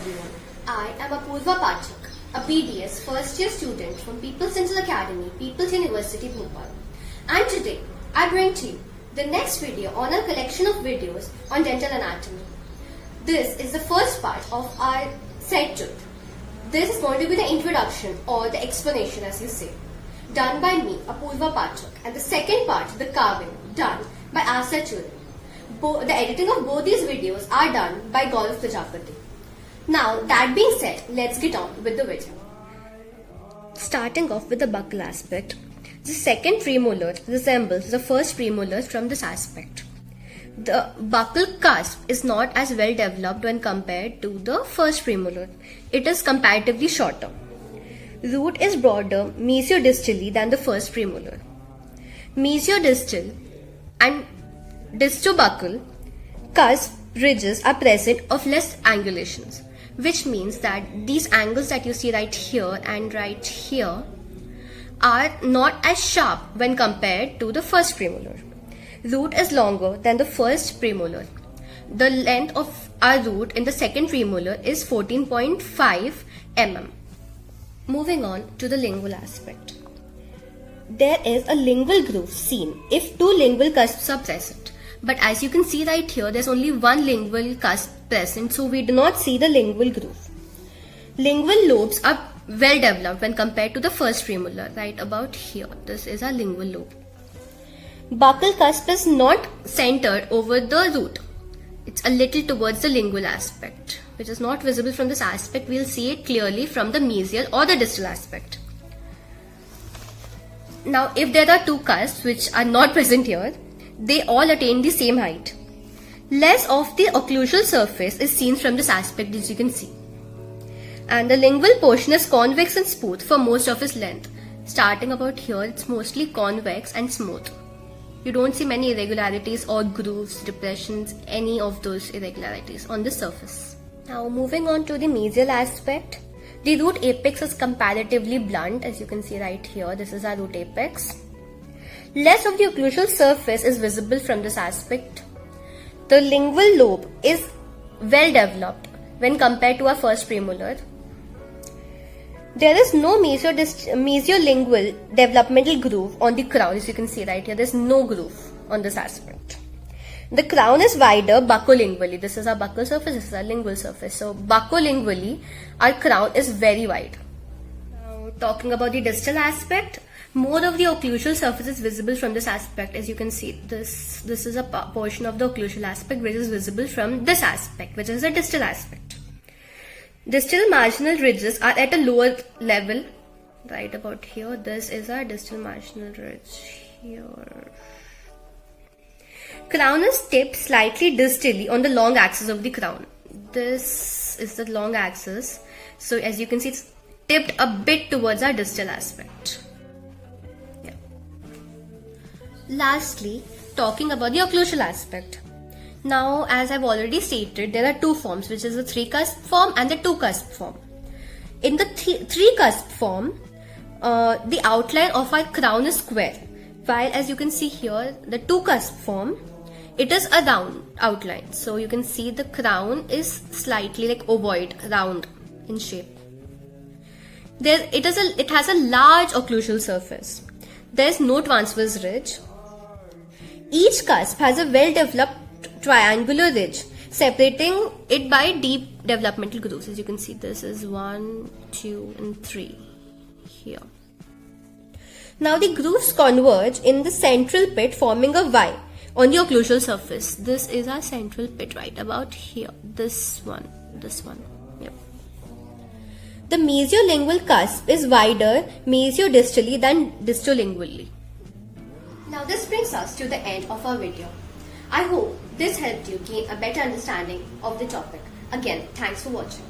everyone. I am Apurva Pathak, a BDS first year student from People's Dental Academy, People's University, Bhopal. And today, I bring to you the next video on our collection of videos on dental anatomy. This is the first part of our set tooth. This is going to be the introduction or the explanation, as you say, done by me, Apurva Pathak, and the second part, the carving, done by Asa Churi. The editing of both these videos are done by Gaurav Prajapati. Now, that being said, let's get on with the video. Starting off with the buccal aspect, the second premolar resembles the first premolar from this aspect. The buccal cusp is not as well developed when compared to the first premolar. It is comparatively shorter. Root is broader mesiodistally than the first premolar. Mesiodistal and distobuccal cusp ridges are present of less angulations, which means that these angles that you see right here and right here are not as sharp when compared to the first premolar. Root is longer than the first premolar. The length of our root in the second premolar is 14.5 mm. Moving on to the lingual aspect. There is a lingual groove seen if two lingual cusps are present. But as you can see right here, there's only one lingual cusp present, so we do not see the lingual groove. Lingual lobes are well developed when compared to the first premolar, right about here. This is our lingual lobe. Buccal cusp is not centered over the root. It's a little towards the lingual aspect, which is not visible from this aspect. We'll see it clearly from the mesial or the distal aspect. Now, if there are two cusps which are not present here, they all attain the same height. Less of the occlusal surface is seen from this aspect, as you can see. And the lingual portion is convex and smooth for most of its length. Starting about here, it's mostly convex and smooth. You don't see many irregularities or grooves, depressions, any of those irregularities on the surface. Now moving on to the mesial aspect. The root apex is comparatively blunt, as you can see right here. This is our root apex. Less of the occlusal surface is visible from this aspect. The lingual lobe is well developed when compared to our first premolar. There is no mesiolingual developmental groove on the crown, as you can see right here. There is no groove on this aspect. The crown is wider buccolingually. This is our buccal surface, this is our lingual surface. So buccolingually, our crown is very wide. Now, talking about the distal aspect, more of the occlusal surface is visible from this aspect. As you can see, this is a portion of the occlusal aspect which is visible from this aspect, which is the distal aspect. Distal marginal ridges are at a lower level, right about here. This is our distal marginal ridge here. Crown is tipped slightly distally on the long axis of the crown. This is the long axis. So as you can see, it's tipped a bit towards our distal aspect. Lastly, talking about the occlusal aspect. Now, as I've already stated, there are two forms, which is the three cusp form and the two cusp form. In the three cusp form, the outline of our crown is square, while as you can see here, the two cusp form, it is a round outline. So you can see the crown is slightly like ovoid, round in shape. It has a large occlusal surface. There is no transverse ridge. Each cusp has a well-developed triangular ridge, separating it by deep developmental grooves. As you can see, this is 1, 2, and 3 here. Now the grooves converge in the central pit, forming a Y on the occlusal surface. This is our central pit right about here. This one. Yep. The mesiolingual cusp is wider mesiodistally than distolingually. Now this brings us to the end of our video. I hope this helped you gain a better understanding of the topic. Again, thanks for watching.